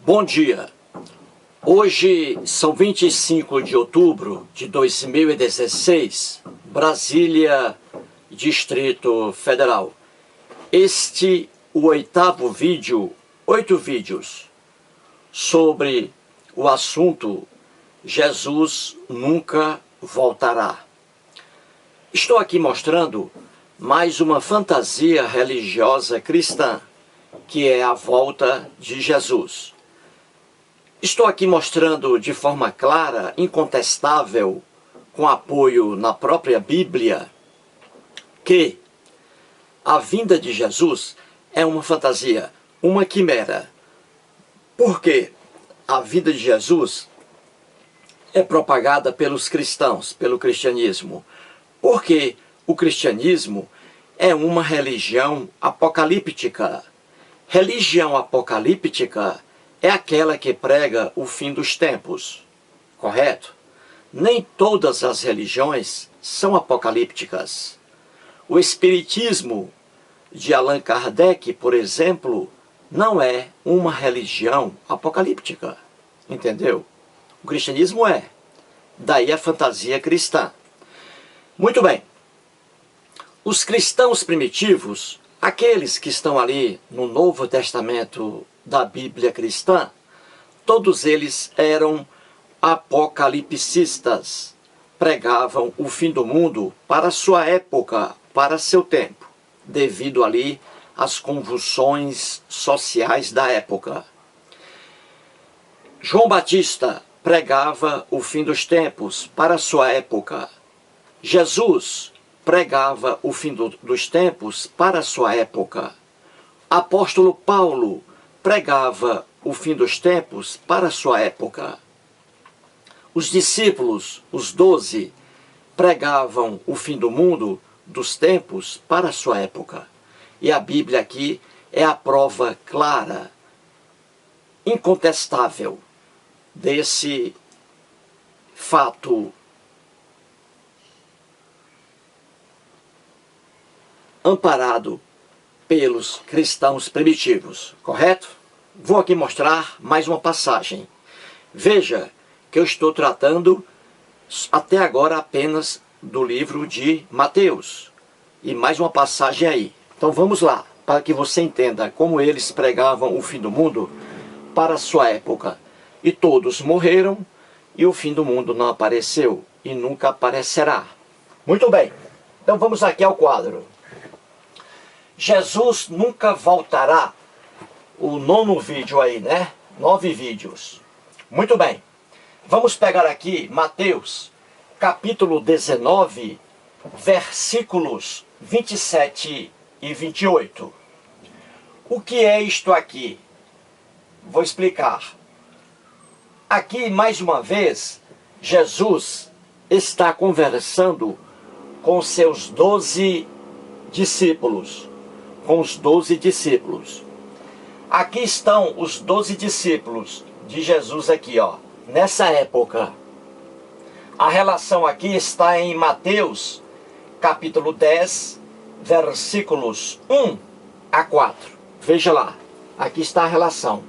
Bom dia. Hoje são 25 de outubro de 2016, Brasília, Distrito Federal. Este o oitavo vídeo, 8 vídeos, sobre o assunto Jesus nunca voltará. Estou aqui mostrando mais uma fantasia religiosa cristã, que é a volta de Jesus. Estou aqui mostrando de forma clara, incontestável, com apoio na própria Bíblia, que a vinda de Jesus é uma fantasia, uma quimera. Porque a vinda de Jesus é propagada pelos cristãos, pelo cristianismo. Porque o cristianismo é uma religião apocalíptica. Religião apocalíptica é aquela que prega o fim dos tempos, correto? Nem todas as religiões são apocalípticas. O Espiritismo de Allan Kardec, por exemplo, não é uma religião apocalíptica, entendeu? O cristianismo é. Daí a fantasia cristã. Muito bem. Os cristãos primitivos, aqueles que estão ali no Novo Testamento da Bíblia cristã, todos eles eram apocalipsistas, pregavam o fim do mundo para sua época, para seu tempo, devido ali às convulsões sociais da época. João Batista pregava o fim dos tempos para sua época. Jesus pregava o fim dos tempos para sua época. Apóstolo Paulo pregava o fim dos tempos para sua época. Os discípulos, os 12, pregavam o fim do mundo, dos tempos, para sua época. E a Bíblia aqui é a prova clara, incontestável, desse fato amparado pelos cristãos primitivos, correto? Vou aqui mostrar mais uma passagem. Veja que eu estou tratando até agora apenas do livro de Mateus. E mais uma passagem aí. Então vamos lá, para que você entenda como eles pregavam o fim do mundo para a sua época. E todos morreram e o fim do mundo não apareceu e nunca aparecerá. Muito bem, então vamos aqui ao quadro. Jesus nunca voltará. O 9º vídeo aí, né? 9 vídeos. Muito bem. Vamos pegar aqui Mateus, capítulo 19, versículos 27 e 28. O que é isto aqui? Vou explicar. Aqui, mais uma vez, Jesus está conversando com seus 12 discípulos. Com os 12 discípulos. Aqui estão os 12 discípulos de Jesus aqui, ó, nessa época. A relação aqui está em Mateus, capítulo 10, versículos 1 a 4. Veja lá, aqui está a relação.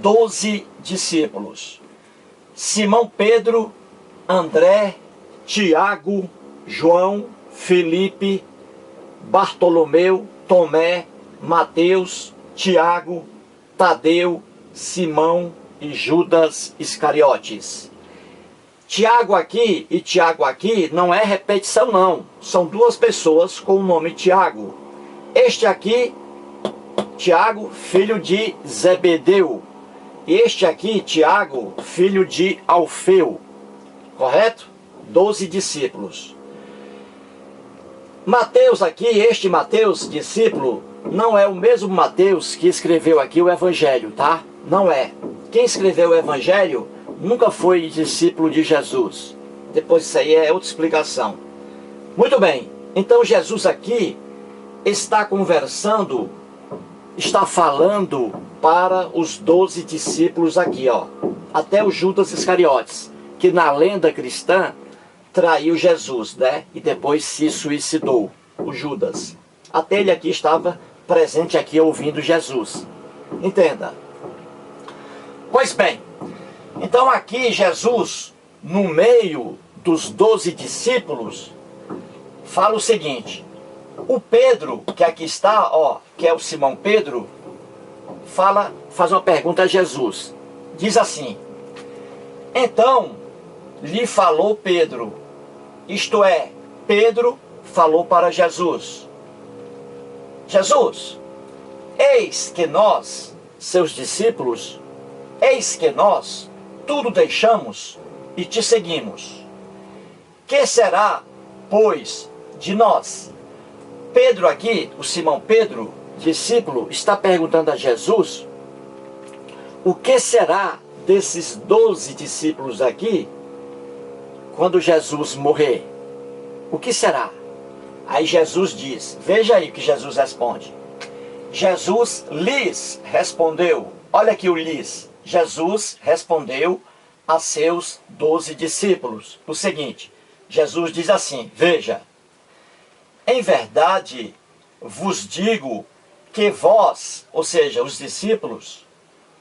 12 discípulos. Simão Pedro, André, Tiago, João, Felipe, Bartolomeu, Tomé, Mateus, Tiago, Tadeu, Simão e Judas Iscariotes. Tiago aqui e Tiago aqui não é repetição não. São duas pessoas com o nome Tiago. Este aqui, Tiago, filho de Zebedeu. Este aqui, Tiago, filho de Alfeu. Correto? 12 discípulos. Mateus aqui, este Mateus, discípulo, não é o mesmo Mateus que escreveu aqui o Evangelho, tá? Não é. Quem escreveu o Evangelho nunca foi discípulo de Jesus. Depois isso aí é outra explicação. Muito bem. Então Jesus aqui está conversando, está falando para os 12 discípulos aqui, ó. Até o Judas Iscariotes, que na lenda cristã traiu Jesus, né? E depois se suicidou, o Judas. Até ele aqui estava presente aqui ouvindo Jesus. Entenda. Pois bem, então aqui Jesus, no meio dos 12 discípulos, fala o seguinte: o Pedro, que aqui está, ó, que é o Simão Pedro, faz uma pergunta a Jesus. Diz assim: então lhe falou Pedro, isto é, Pedro falou para Jesus: Jesus, eis que nós, seus discípulos, eis que nós tudo deixamos e te seguimos. Que será, pois, de nós? Pedro aqui, o Simão Pedro, discípulo, está perguntando a Jesus o que será desses 12 discípulos aqui quando Jesus morrer. O que será? Aí Jesus diz, veja aí o que Jesus responde. Jesus lhes respondeu, olha aqui o lhes. Jesus respondeu a seus 12 discípulos o seguinte: Jesus diz assim, veja, em verdade vos digo que vós, ou seja, os discípulos,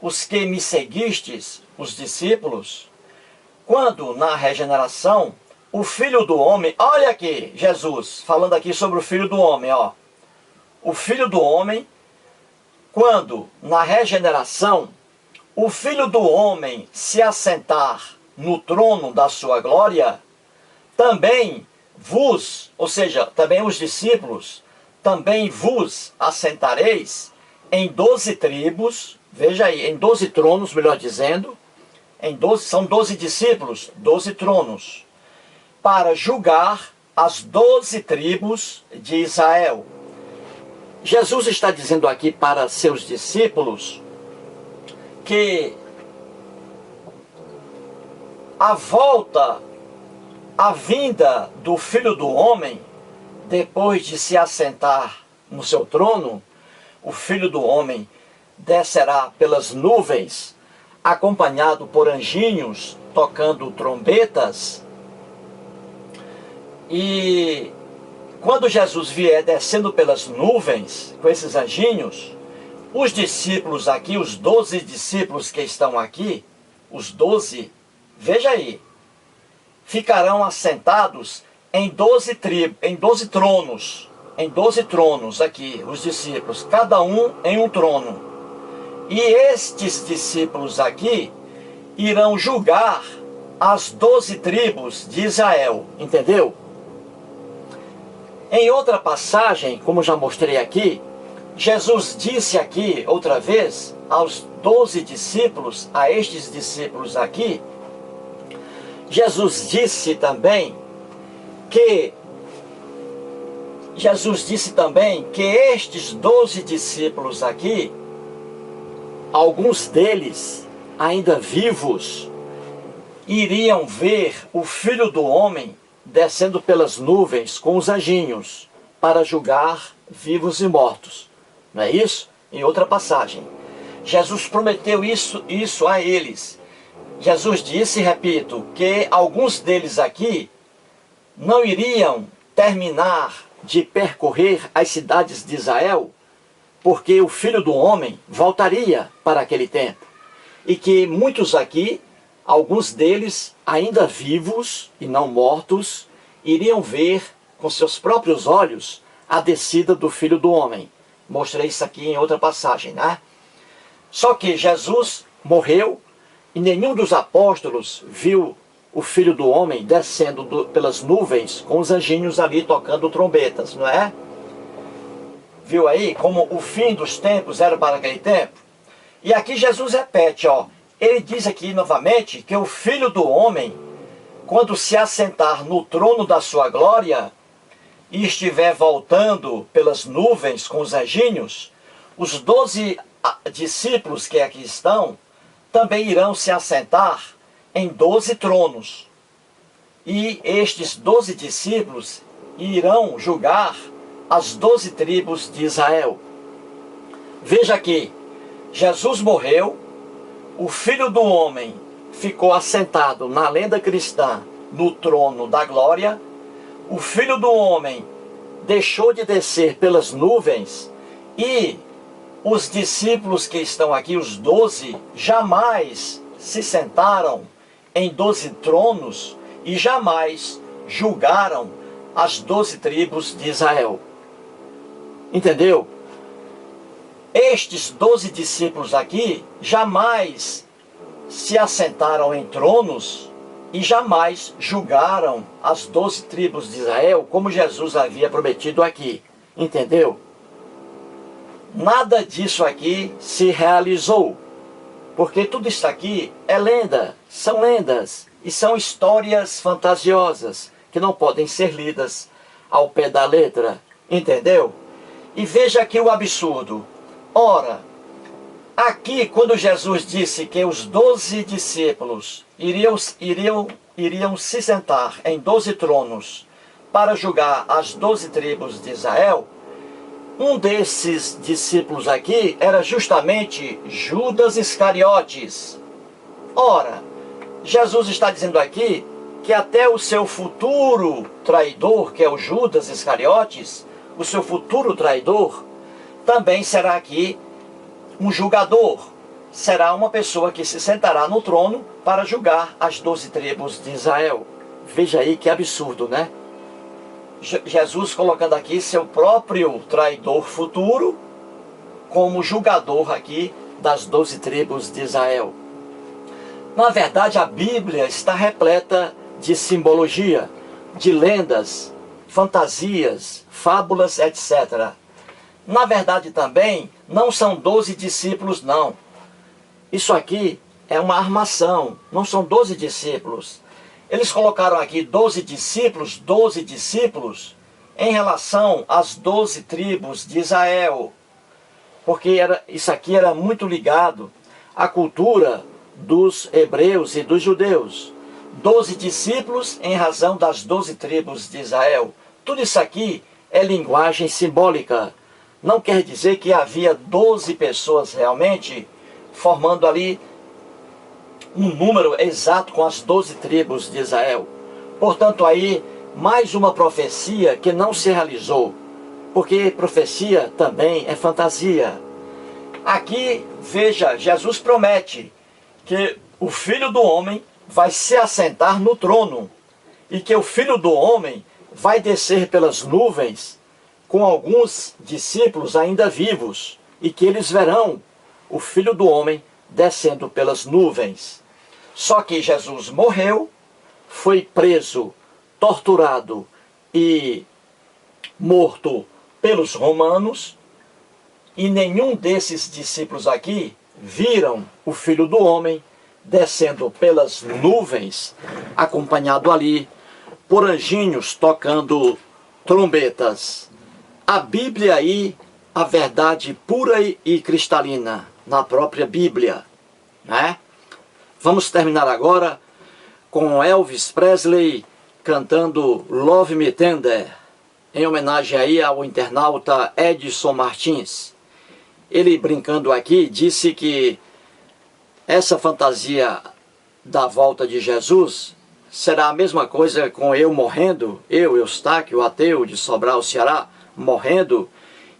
os que me seguistes, os discípulos, quando na regeneração, o Filho do Homem, olha aqui, Jesus, falando aqui sobre o Filho do Homem, ó. O Filho do Homem, quando na regeneração, o Filho do Homem se assentar no trono da sua glória, também vos, ou seja, também os discípulos, também vos assentareis em 12 tribos, veja aí, em 12 tronos, melhor dizendo, são 12 discípulos, 12 tronos, para julgar as 12 tribos de Israel. Jesus está dizendo aqui para seus discípulos que a vinda do Filho do Homem, depois de se assentar no seu trono, o Filho do Homem descerá pelas nuvens, acompanhado por anjinhos tocando trombetas. E quando Jesus vier descendo pelas nuvens com esses anjinhos, os discípulos aqui, os 12 discípulos que estão aqui, os 12, veja aí, ficarão assentados em 12 tribos, em 12 tronos, aqui, os discípulos, cada um em um trono. E estes discípulos aqui irão julgar as 12 tribos de Israel, entendeu? Em outra passagem, como já mostrei aqui, Jesus disse aqui, outra vez, aos 12 discípulos, a estes discípulos aqui, Jesus disse também que estes 12 discípulos aqui, alguns deles ainda vivos, iriam ver o Filho do Homem descendo pelas nuvens com os anjinhos para julgar vivos e mortos. Não é isso? Em outra passagem. Jesus prometeu isso a eles. Jesus disse, repito, que alguns deles aqui não iriam terminar de percorrer as cidades de Israel, porque o Filho do Homem voltaria para aquele tempo. E que muitos aqui, alguns deles ainda vivos e não mortos, iriam ver com seus próprios olhos a descida do Filho do Homem. Mostrei isso aqui em outra passagem, né? Só que Jesus morreu e nenhum dos apóstolos viu o Filho do Homem descendo pelas nuvens com os anjinhos ali tocando trombetas, não é? Viu aí como o fim dos tempos era para aquele tempo? E aqui Jesus repete, ó. Ele diz aqui novamente que o Filho do Homem, quando se assentar no trono da sua glória e estiver voltando pelas nuvens com os anjinhos, os 12 discípulos que aqui estão também irão se assentar em 12 tronos. E estes 12 discípulos irão julgar as 12 tribos de Israel. Veja aqui, Jesus morreu, o Filho do Homem ficou assentado na lenda cristã no trono da glória, o Filho do Homem deixou de descer pelas nuvens e os discípulos que estão aqui, os 12, jamais se sentaram em 12 tronos e jamais julgaram as 12 tribos de Israel. Entendeu? Estes 12 discípulos aqui jamais se assentaram em tronos e jamais julgaram as 12 tribos de Israel, como Jesus havia prometido aqui. Entendeu? Nada disso aqui se realizou, porque tudo isso aqui é lenda, são lendas e são histórias fantasiosas que não podem ser lidas ao pé da letra. Entendeu? E veja aqui o absurdo. Ora, aqui quando Jesus disse que os 12 discípulos iriam se sentar em 12 tronos para julgar as 12 tribos de Israel, um desses discípulos aqui era justamente Judas Iscariotes. Ora, Jesus está dizendo aqui que até o seu futuro traidor, que é o Judas Iscariotes, o seu futuro traidor, também será aqui um julgador. Será uma pessoa que se sentará no trono para julgar as 12 tribos de Israel. Veja aí que absurdo, né? Jesus colocando aqui seu próprio traidor futuro como julgador aqui das 12 tribos de Israel. Na verdade, a Bíblia está repleta de simbologia, de lendas, fantasias, fábulas, etc. Na verdade também, não são 12 discípulos, não. Isso aqui é uma armação, não são 12 discípulos. Eles colocaram aqui 12 discípulos, em relação às 12 tribos de Israel. Porque isso aqui era muito ligado à cultura dos hebreus e dos judeus. 12 discípulos em razão das 12 tribos de Israel. Tudo isso aqui é linguagem simbólica. Não quer dizer que havia 12 pessoas realmente formando ali um número exato com as 12 tribos de Israel. Portanto, aí, mais uma profecia que não se realizou. Porque profecia também é fantasia. Aqui, veja, Jesus promete que o Filho do Homem vai se assentar no trono. E que o Filho do Homem vai descer pelas nuvens com alguns discípulos ainda vivos, e que eles verão o Filho do Homem descendo pelas nuvens. Só que Jesus morreu, foi preso, torturado e morto pelos romanos, e nenhum desses discípulos aqui viram o Filho do Homem descendo pelas nuvens, acompanhado ali por anjinhos tocando trombetas. A Bíblia aí, a verdade pura e cristalina, na própria Bíblia, né? Vamos terminar agora com Elvis Presley cantando Love Me Tender, em homenagem aí ao internauta Edson Martins. Ele, brincando aqui, disse que essa fantasia da volta de Jesus será a mesma coisa com eu morrendo, eu, Eustáquio, o ateu de Sobral, Ceará, morrendo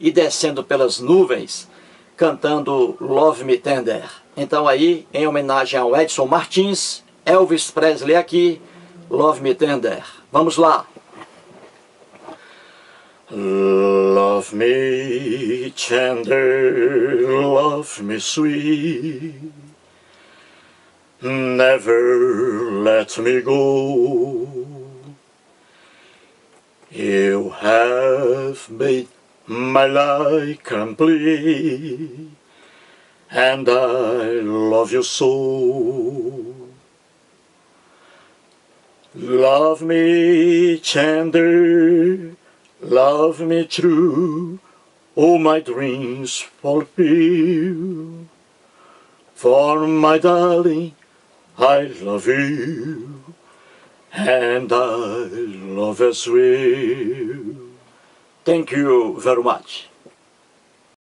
e descendo pelas nuvens, cantando Love Me Tender. Então aí, em homenagem ao Edson Martins, Elvis Presley aqui, Love Me Tender. Vamos lá. Love me tender, love me sweet, never let me go. You have made my life complete, and I love you so. Love me tender, love me true, all my dreams fulfill. For my darling, I love you, and I love as well. Thank you very much.